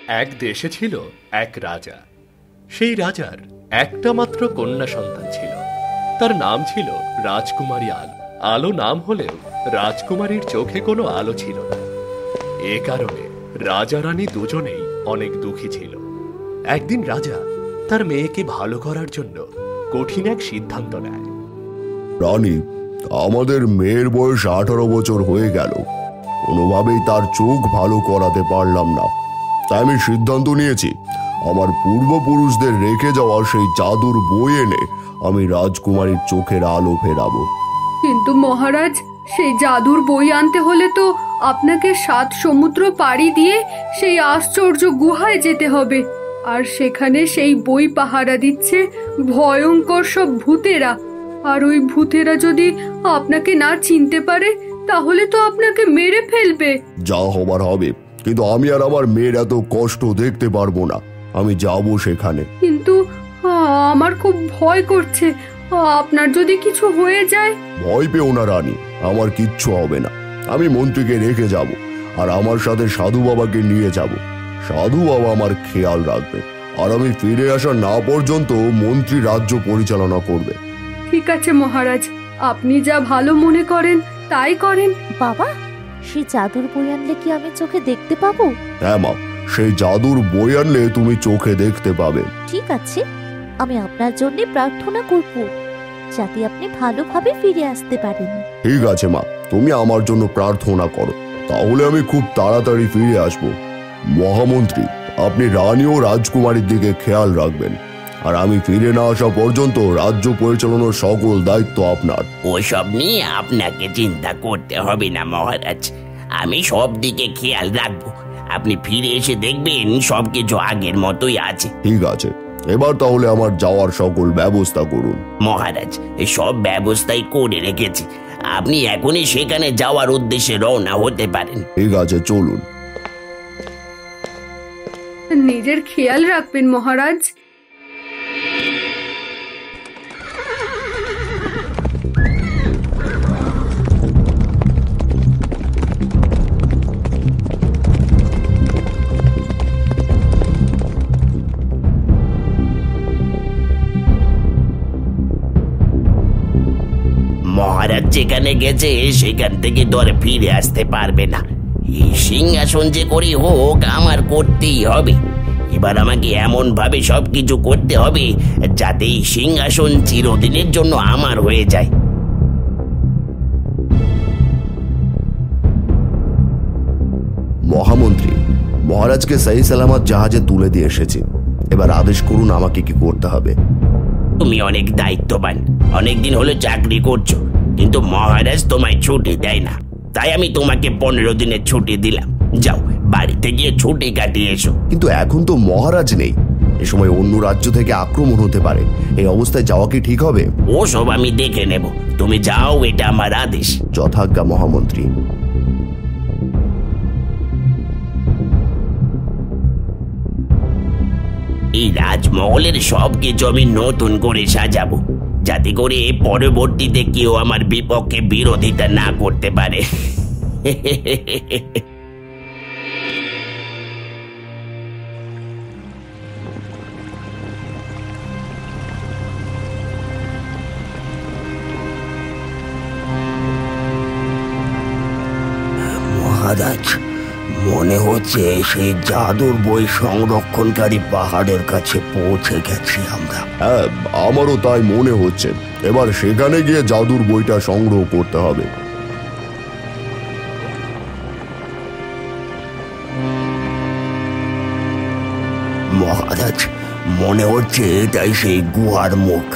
এক দেশে ছিল এক রাজা। সেই রাজার একটা মাত্র কন্যা সন্তান ছিল। তার নাম ছিল রাজকুমারী আলো। আলো নাম হলেও রাজকুমারীর চোখে কোনো আলো ছিল না। এ কারণে রাজা রানী দুজনেই অনেক দুঃখী ছিল। একদিন রাজা তার মেয়েকে ভালো করার জন্য কঠিন এক সিদ্ধান্ত নেয়। রানী, আমাদের মেয়ের বয়স 18 বছর হয়ে গেল, কোনোভাবেই তার চোখ ভালো করাতে পারলাম না। তাই আমি সিদ্ধান্ত নিয়েছি, আমার পূর্বপুরুষদের রেখে যাওয়া সেই জাদুর বই এনে আমি রাজকুমারীর চোখের আলো ফেরাবো। কিন্তু মহারাজ, সেই জাদুর বই আনতে হলে তো আপনাকে 7 সমুদ্র পাড়ি দিয়ে সেই আশ্চর্য গুহায় যেতে হবে। আর সেখানে সেই বই পাহারা দিচ্ছে ভয়ঙ্কর সব ভূতেরা। আর ওই ভূতেরা যদি আপনাকে না চিনতে পারে তাহলে তো আপনাকে মেরে ফেলবে। যা হবার হবে, কিন্তু আমি আর আমার মেয়ের এত কষ্ট দেখতে পারবো না। আমি যাব সেখানে। কিন্তু আমার খুব ভয় করছে, আপনার যদি কিছু হয়ে যায়। ভয় পেও না রানী, আমার কিচ্ছু হবে না। আমি মন্ত্রীকে রেখে যাব, আর আমার সাথে সাধু বাবাকে নিয়ে যাব। সাধু বাবা আমার খেয়াল রাখবে, আর আমি ফিরে আসা না পর্যন্ত মন্ত্রী রাজ্য পরিচালনা করবে। ঠিক আছে মহারাজ, আপনি যা ভালো মনে করেন তাই করেন। বাবা, সেই জাদুর বই আনলে কি আমি চোখে দেখতে পাবো? হ্যাঁ মা, সেই জাদুর বই আনলে তুমি চোখে দেখতে পাবে। ঠিক আছে, আমি আপনার জন্য প্রার্থনা করব যাতে আপনি ভালোভাবে ফিরে আসতে পারেন। ঠিক আছে মা, তুমি আমার জন্য প্রার্থনা করো, তাহলে আমি খুব তাড়াতাড়ি ফিরে আসব। মহামন্ত্রী, আপনি রানী ও রাজকুমারীর দিকে খেয়াল রাখবেন, আর আমি ফিরে না আসা পর্যন্ত রাজ্য পরিচালনার সকল দায়িত্ব আপনার। ওসব নিয়ে আপনাকে চিন্তা করতে হবে না মহারাজ, আমি সব দিকে খেয়াল রাখবো। আপনি ফিরে এসে দেখবেন সবকিছু আগের মতোই আছে। ঠিক আছে, এবার তাহলে আমার যাওয়ার সকল ব্যবস্থা করুন। মহারাজ, এই সব ব্যবস্থাই করে রেখেছি, আপনি এখনই সেখানে যাওয়ার উদ্দেশ্যে রওনা হতে পারেন। ঠিক আছে, চলুন। নিজের খেয়াল রাখবেন মহারাজ। মহারাজ যেখানে গেছে সেখান থেকে দরে ফিরে আসতে পারবে না। এই সিংহাসন যে করি হোক আমার করতেই হবে। এবার আমাকে এমন ভাবে সবকিছু করতে হবে যাতে এই সিংহাসন চিরদিনের জন্য আমার হয়ে যায়। মহামন্ত্রী, মহারাজকে সহি সালামত জাহাজে তুলে দিয়ে এসেছি। এবার আদেশ করুন আমাকে কি করতে হবে। তুমি অনেক দায়িত্ববান, অনেকদিন হলো চাকরি করছো, কিন্তু মহারাজ তোমায় ছুটি দেয় না। তাই আমি তোমাকে 15 দিনের ছুটি দিলাম। যাও, বাড়িতে গিয়ে ছুটি কাটিয়ে এসো। কিন্তু এখন তো মহারাজ নেই, এ সময় অন্য রাজ্য থেকে আক্রমণ হতে পারে। এই অবস্থায় যাওয়া কি ঠিক হবে? ও সব আমি দেখে নেব, তুমি যাও, এটা আমার আদেশ। যথাজ্ঞা মহামন্ত্রী। এই রাজমহলের সব কিছু আমি নতুন করে সাজাবো, যাতে করে পরবর্তীতে কেউ আমার বিপক্ষে বিরোধিতা না করতে পারে। মহারাজ, মনে হচ্ছে সেই জাদুর বই সংরক্ষণকারী পাহাড়ের কাছে পৌঁছে গেছি আমরা। হ্যাঁ, আমারও তাই মনে হচ্ছে। এবার সেখানে গিয়ে জাদুর বইটা সংগ্রহ করতে হবে। মহারাজ, মনে হচ্ছে এটাই সেই গুহার মুখ।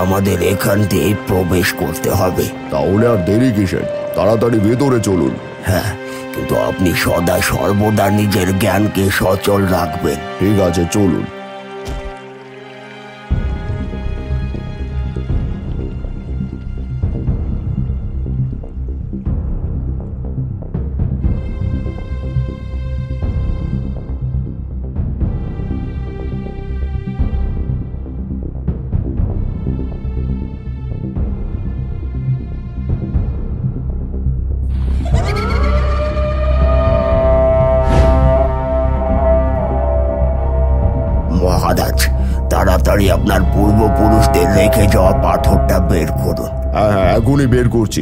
আমাদের এখান দিয়ে প্রবেশ করতে হবে। তাহলে আর দেরি কিসের, তাড়াতাড়ি ভেতরে চলুন। হ্যাঁ, কিন্তু আপনি সদা সর্বদা নিজের জ্ঞানকে সচল রাখবেন। ঠিক আছে, চলুন। তাড়াতাড়ি আপনার পূর্বপুরুষদের রেখে যাওয়া পাথরটা বের করুন। হ্যাঁ হ্যাঁ, এখনই বের করছি।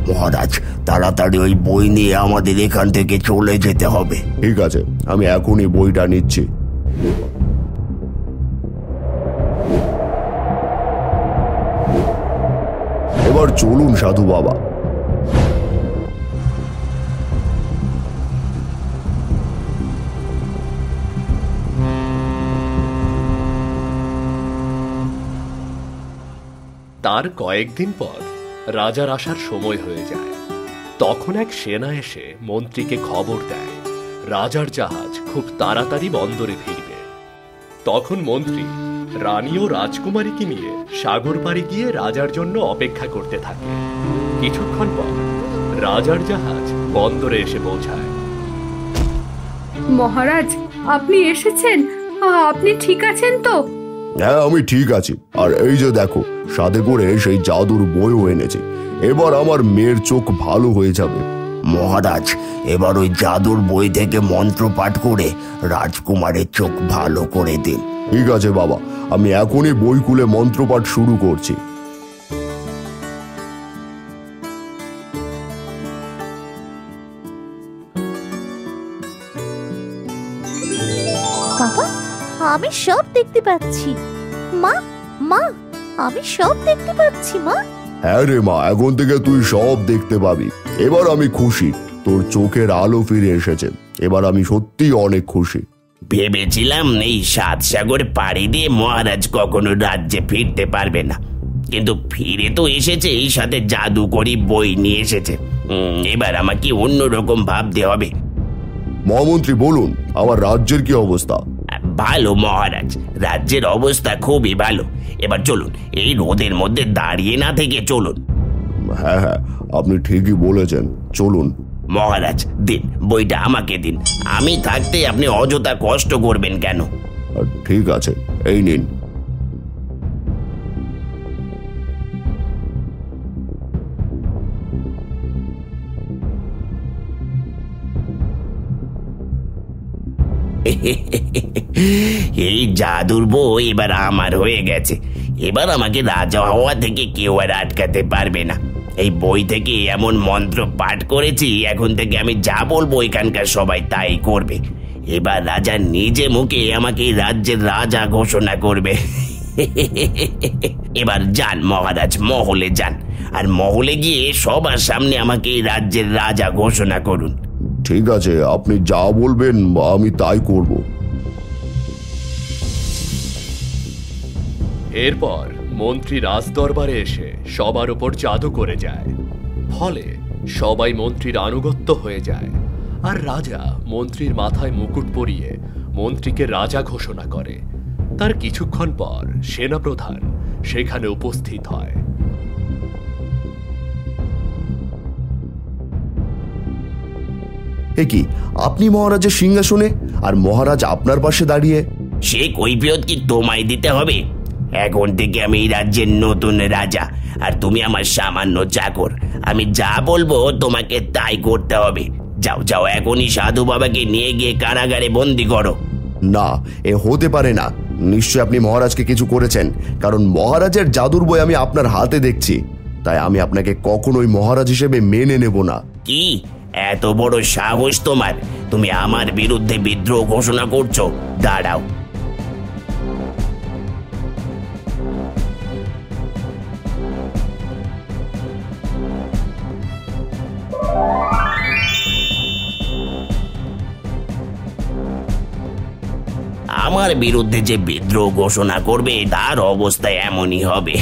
মহারাজ, তাড়াতাড়ি ওই বই নিয়ে আমাদের এখান থেকে চলে যেতে হবে। ঠিক আছে, আমি এখনই বইটা নিচ্ছি। এবার চলুন সাধু বাবা। তার কয়েকদিন পর রাজার আসার সময় হয়ে যায়। তখন এক সেনা এসে মন্ত্রীকে খবর দেয় রাজার জাহাজ খুব তাড়াতাড়ি বন্দরে ফিরবে। তখন মন্ত্রী রানী ও রাজকুমারীকে নিয়ে সাগর পাড়ে গিয়ে রাজার জন্য অপেক্ষা করতে থাকে। কিছুক্ষণ পর রাজার জাহাজ বন্দরে এসে পৌঁছায়। মহারাজ, আপনি এসেছেন? আপনি ঠিক আছেন তো? হ্যাঁ, আমি ঠিক আছি। আর এই যে দেখো, সাথে করে সেই জাদুর বইও এনেছি। এবার আমার মেয়ের চোখ ভালো হয়ে যাবে। মহারাজ, এবার ওই জাদুর বই থেকে মন্ত্র পাঠ করে রাজকুমারের চোখ ভালো করে দিন। ঠিক আছে বাবা, আমি এখনই বই খুলে মন্ত্রপাঠ শুরু করছি। বাবা, আমি সব দেখতে পাচ্ছি। মা, মা, আমি সব দেখতে পাচ্ছি। মা, হ্যাঁ রে মা, এখন থেকে তুই সব দেখতে পাবি। এবার আমি খুশি, তোর চোখের আলো ফিরে এসেছে। এবার আমি সত্যি অনেক খুশি। ভেবেছিলাম এই 7 সাগর পাড়ি দিয়ে মহারাজ কখনো রাজ্যে ফিরতে পারবে না, কিন্তু ফিরে তো এসেছে, এই সাথে জাদুকরি বই নিয়ে এসেছে। এবার আমাকে অন্যরকম ভাবতে হবে। মহামন্ত্রী বলুন, আমার রাজ্যের কি অবস্থা? ভালো মহারাজ, রাজ্যের অবস্থা খুবই ভালো। এবার চলুন, এই রোদের মধ্যে দাঁড়িয়ে না থেকে চলুন। হ্যাঁ হ্যাঁ, আপনি ঠিকই বলেছেন, চলুন। মহারাজ দিন, বইটা আমাকে দিন। আমি থাকতে আপনি অযথা কষ্ট করবেন কেন? ঠিক আছে, এই নিন। এই জাদুর বই এবার আমার হয়ে গেছে। এবার আমাকে রাজা হওয়া থেকে কেউ আর আটকাতে পারবে না। এই বই থেকে এমন মন্ত্র পাঠ করেছি, এখন থেকে আমি যা বলবো এখানকার সবাই তাই করবে। এবার রাজা নিজে মুখে আমাকে রাজ্যের রাজা ঘোষণা করবে। এবার যান মহারাজ, মহলে যান, আর মহলে গিয়ে সবার সামনে আমাকে রাজ্যের রাজা ঘোষণা করুন। ঠিক আছে, আপনি যা বলবেন আমি তাই করব। এরপর মন্ত্রী রাজদরবারে এসে সবার উপর জাদু করে যায়। ফলে সবাই মন্ত্রীর আনুগত্য হয়ে যায়, আর রাজা মন্ত্রীর মাথায় মুকুট পরিয়ে মন্ত্রীকে রাজা ঘোষণা করে। তার কিছুক্ষণ পর সেনাপ্রধান সেখানে উপস্থিত হয়। এ কি, আপনি মহারাজের সিংহাসনে আর মহারাজ আপনার পাশে দাঁড়িয়ে? সে কৈফিয়ত কি তোমায় দিতে হবে? এখন থেকে আমি এই রাজ্যের নতুন রাজা, আর তুমি আমার সামান্য চাকর। আমি যা বলবো তোমাকে তাই করতে হবে। যাও যাও, এখনই সাধু বাবাকে নিয়ে গিয়ে কারাগারে বন্দি করো। না, এ হতে পারে না। নিশ্চয় আপনি মহারাজকে কিছু করেছেন, কারণ মহারাজের জাদুর বই আমি আপনার হাতে দেখছি। তাই আমি আপনাকে কখনোই মহারাজ হিসেবে মেনে নেব না। কি এত বড় সাহস তোমার? তুমি আমার বিরুদ্ধে বিদ্রোহ ঘোষণা করছো? দাঁড়াও। আমার বিরুদ্ধে যে বিদ্রোহ ঘোষণা করবে তার অবস্থা এমনই হবে।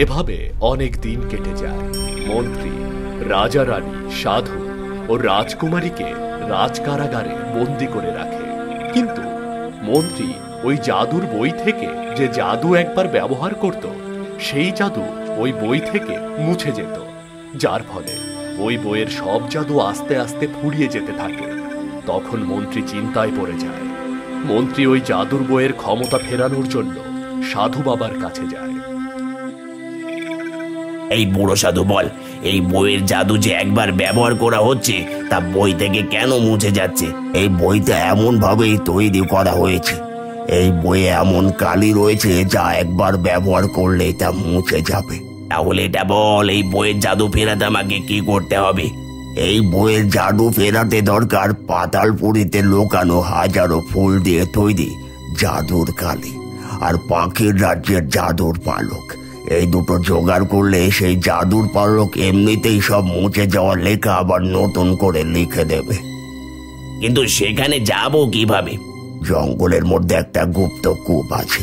এভাবে অনেক দিন কেটে যায়। মন্ত্রী, রাজা রানী, সাধু ও রাজকুমারীকে রাজকারাগারে বন্দি করে রাখে। কিন্তু মন্ত্রী ওই জাদুর বই থেকে যে জাদু একবার ব্যবহার করত, সেই জাদু ওই বই থেকে মুছে যেত, যার ফলে ওই বইয়ের সব জাদু আস্তে আস্তে ফুরিয়ে যেতে থাকে। তখন মন্ত্রী চিন্তায় পড়ে যায়। মন্ত্রী ওই জাদুর বইয়ের ক্ষমতা ফেরানোর জন্য সাধু বাবার কাছে যায়। এই বুড়ো সাধু বল, এই বইয়ের জাদু যে একবার ব্যবহার করা হচ্ছে তা বই থেকে কেন মুছে যাচ্ছে? এই বইটা এমন ভাবেই তৈরি করা হয়েছে, এই বইয়ে এমন কালি রয়েছে যা একবার ব্যবহার করলে তা মুছে যাবে। তাহলে এটা বল, এই বইয়ের জাদু ফেরাতে আমাকে কি করতে হবে? এই বইয়ের জাদু ফেরাতে দরকার পাতালপুরীতে লুকানো হাজারো ফুল দিয়ে তৈরি জাদুর কালি আর পাখির রাজ্যের জাদুর পালক। এই দুটো জোগাড় করলে সেই জাদুর পালক এমনিতেই সব মুছে যাওয়া লেখা আবার নতুন করে লিখে দেবে। কিন্তু সেখানে যাব কিভাবে? জঙ্গলের মধ্যে একটা গুপ্ত কূপ আছে,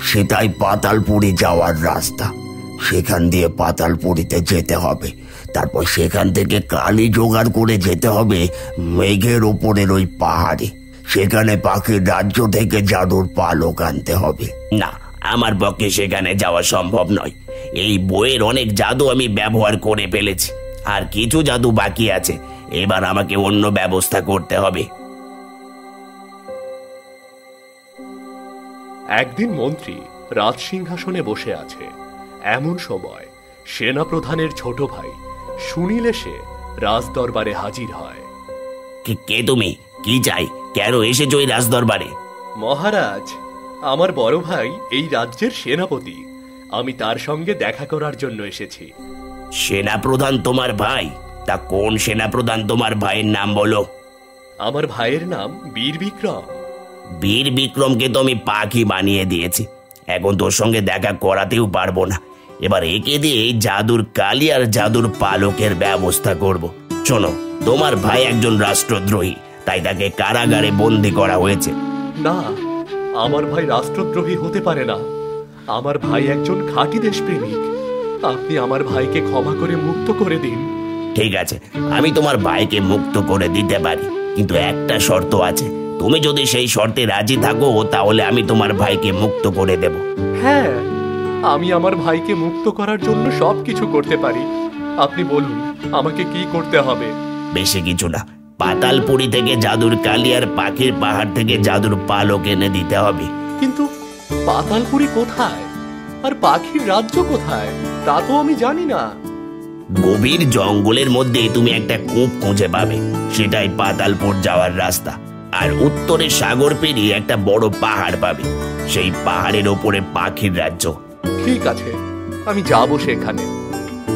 সেটাই পাতালপুরী যাওয়ার রাস্তা। সেখান দিয়ে পাতালপুরীতে যেতে হবে, তারপর সেখান থেকে কালি জোগাড় করে যেতে হবে মেঘের ওপরের ওই পাহাড়ে। সেখানে পাখির রাজ্য থেকে জাদুর পালক আনতে হবে। না, আমার পক্ষে সেখানে যাওয়া সম্ভব নয়। এই বইয়ের অনেক জাদু আমি ব্যবহার করে ফেলেছি, আর কিছু জাদু বাকি আছে। এবার আমাকে অন্য ব্যবস্থা করতে হবে। একদিন মন্ত্রী রাজসিংহাসনে বসে আছে। এমন সময় সেনাপ্রধানের ছোট ভাই সুনীল এসে রাজদরবারে হাজির হয়। কে তুমি? কি চাই? কেন এসেছো এই রাজদরবারে? মহারাজ, আমার বড় ভাই এই রাজ্যের সেনাপতি, আমি তার সঙ্গে দেখা করার জন্য এসেছি। সেনাপ্রধান তোমার ভাই? তা কোন সেনাপ্রধান তোমার ভাইয়ের নাম বলো? আমার ভাইয়ের নাম বীর বিক্রম। বীর বিক্রমকে তো আমি পাখি বানিয়ে দিয়েছি, এখন তোর সঙ্গে দেখা করাতেও পারবো না। এবার একে দিয়ে জাদুর কালি আর জাদুর পালকের ব্যবস্থা করব। শোনো, তোমার ভাই একজন রাষ্ট্রদ্রোহী, তাই তাকে কারাগারে বন্দী করা হয়েছে। না, আমার ভাই রাষ্ট্রদ্রোহী হতে পারে না। আমার ভাই একজন খাঁটি দেশপ্রেমিক। আপনি আমার ভাইকে ক্ষমা করে মুক্ত করে দিন। ঠিক আছে, আমি তোমার ভাইকে মুক্ত করে দিতে পারি, কিন্তু একটা শর্ত আছে। তুমি যদি সেই শর্তে রাজি থাকো তাহলে আমি তোমার ভাইকে মুক্ত করে দেব। হ্যাঁ, আমি আমার ভাইকে মুক্ত করার জন্য সবকিছু করতে পারি। আপনি বলুন আমাকে কি করতে হবে? বেশি কিছু না, পাতালপুরী থেকে জাদুর কালি আর পাখির পাহাড় থেকে জাদুর পালক এনে দিতে হবে। কিন্তু পাতালপুরী কোথায় আর পাখির রাজ্য কোথায় তা তো আমি জানি না। গভীর জঙ্গলের মধ্যে তুমি একটা কূপ খুঁজে পাবে, সেটাই পাতালপুর যাওয়ার রাস্তা। আর উত্তরে সাগর পেরিয়ে একটা বড় পাহাড় পাবে, সেই পাহাড়ের ওপরে পাখির রাজ্য। ঠিক আছে, আমি যাব সেখানে,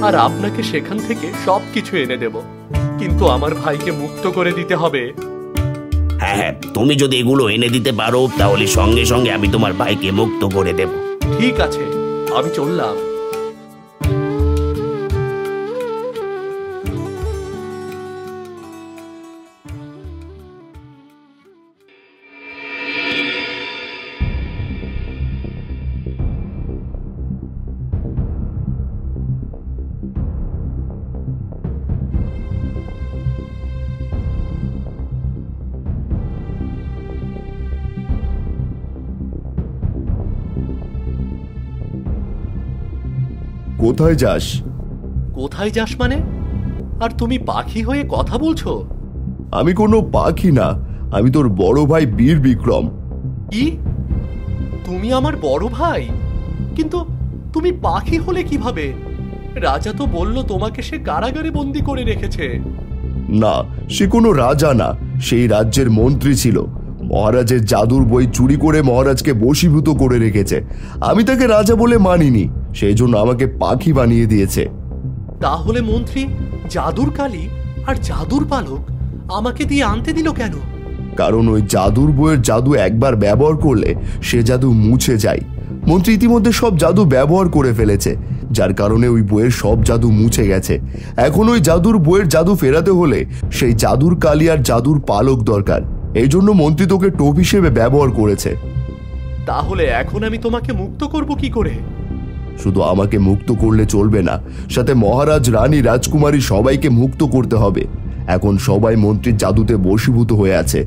আর আপনাকে সেখান থেকে সবকিছু এনে দেব, কিন্তু আমার ভাইকে মুক্ত করে দিতে হবে। হ্যাঁ হ্যাঁ, তুমি যদি এগুলো এনে দিতে পারো তাহলে সঙ্গে সঙ্গে আমি তোমার ভাইকে মুক্ত করে দেব। ঠিক আছে, আমি চললাম। কোথায় যাস? কোথায় যাস মানে? আর তুমি পাখি হয়ে কথা বলছো? আমি কোনো পাখি না, আমি তোর বড় ভাই বীর বিক্রম। কি? তুমি আমার বড় ভাই? কিন্তু তুমি পাখি হলে কিভাবে? রাজা তো বলল তোমাকে সে কারাগারে বন্দি করে রেখেছে। না, সে কোনো রাজা না, সেই রাজ্যের মন্ত্রী ছিল। মহারাজের জাদুর বই চুরি করে মহারাজকে বশীভূত করে রেখেছে। আমি তাকে রাজা বলে মানিনি, সেই জন্য আমাকে পাখি বানিয়ে দিয়েছে। তাহলে মন্ত্রী জাদুর কালি আর জাদুর পালক আমাকে দিয়ে আনতে দিল কেন? কারণ ওই জাদুর বইয়ের জাদু একবার ব্যবহার করলে সে জাদু মুছে যায়। মন্ত্রী ইতিমধ্যে সব জাদু ব্যবহার করে ফেলেছে, যার কারণে ওই বইয়ের সব জাদু মুছে গেছে। এখন ওই জাদুর বইয়ের জাদু ফেরাতে হলে সেই জাদুর কালি আর জাদুর পালক দরকার। এই জন্য মন্ত্রী তোকে টোপ হিসেবে ব্যবহার করেছে। তাহলে এখন আমি তোমাকে মুক্ত করব কি করে? শুধু আমাকে মুক্ত করলে চলবে না, সাথে মহারাজ, রানী, রাজকুমারী সবাইকে মুক্ত করতে হবে। এখন সবাই মন্ত্রীর জাদুতে বশীভূত হয়ে আছে।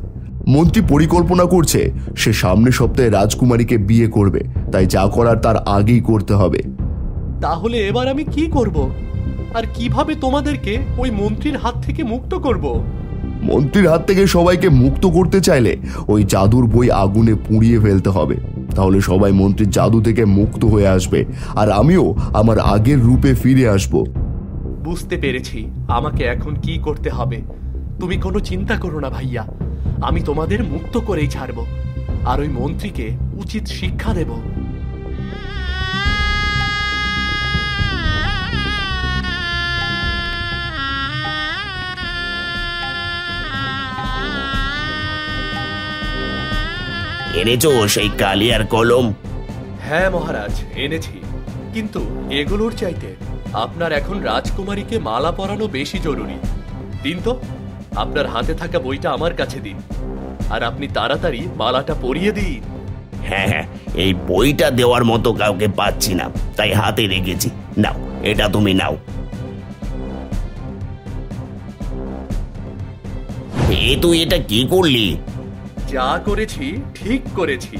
মন্ত্রী পরিকল্পনা করছে সে সামনের সপ্তাহে রাজকুমারীকে বিয়ে করবে, তাই যা করার তার আগেই করতে হবে। তাহলে এবার আমি কি করব? আর কিভাবে তোমাদেরকে ওই মন্ত্রীর হাত থেকে মুক্ত করব? মন্ত্রীর হাত থেকে সবাইকে মুক্ত করতে চাইলে ওই জাদুর বই আগুনে পুড়িয়ে ফেলতে হবে। তাহলে সবাই মন্ত্রীর জাদু থেকে মুক্ত হয়ে আসবে, আর আমিও আমার আগের রূপে ফিরে আসব। বুঝতে পেরেছি আমাকে এখন কি করতে হবে। তুমি কোনো চিন্তা করো না ভাইয়া, আমি তোমাদের মুক্ত করেই ছাড়ব, আর ওই মন্ত্রীকে উচিত শিক্ষা দেব। এনেছো সেই কালি আর কলম? হ্যাঁ মহারাজ, এনেছি, কিন্তু এগুলোর চাইতে আপনার এখন রাজকুমারীকে মালা পরানো বেশি জরুরি। দিন তো, আপনার হাতে থাকা বইটা আমার কাছে দিন, আর আপনি তাড়াতাড়ি মালাটা পরিয়ে দিন। হ্যাঁ হ্যাঁ, এই বইটা দেওয়ার মতো কাউকে পাচ্ছি না, তাই হাতে রেখেছি। নাও, এটা তুমি নাও। তুই এটা কি করলি? যা করেছি ঠিক করেছি।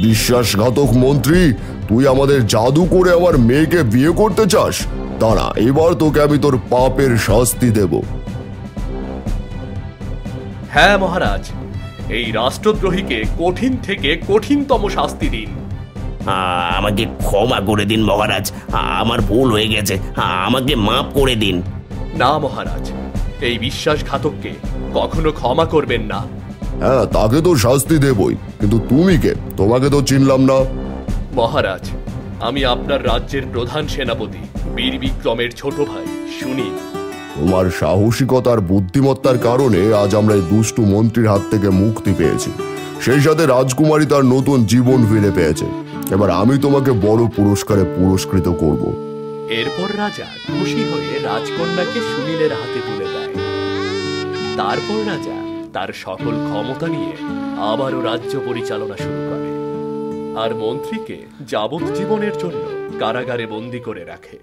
বিশ্বাসঘাতক মন্ত্রী, তুই আমাদের জাদু করে আমার মেয়েকে বিয়ে করতে চাস? দাঁড়া, এবার তোকে আমি তোর পাপের শাস্তি দেব। হ্যাঁ মহারাজ, এই রাষ্ট্রদ্রোহীকে কঠিন থেকে কঠিনতম শাস্তি দিন। আমাকে ক্ষমা করে দিন মহারাজ, আমার ভুল হয়ে গেছে, আমাকে মাফ করে দিন। না মহারাজ, এই বিশ্বাসঘাতককে কখনো ক্ষমা করবেন না। হ্যাঁ, তাকে তো শাস্তি দেবই, কিন্তু তুমি কে? তোমাকে তো চিনলাম না। মহারাজ, আমি আপনার রাজ্যের প্রধান সেনাপতি বীর বিক্রমের ছোট ভাই সুনীল। তোমার সাহসিকতার বুদ্ধিমত্তার কারণে আজ আমরা এই দুষ্টু মন্ত্রীর হাত থেকে মুক্তি পেয়েছি, সেই সাথে রাজকুমারী তার নতুন জীবন ফিরে পেয়েছে। এবার আমি তোমাকে বড় পুরস্কারে পুরস্কৃত করব। এরপর রাজা খুশি হয়ে রাজকন্যাকে সুনীলের হাতে তুলে দেয়। তারপর রাজা তার সকল ক্ষমতা নিয়ে আবারও রাজ্য পরিচালনা শুরু করে, আর মন্ত্রীকে যাবজ্জীবনের জন্য কারাগারে বন্দী করে রাখে।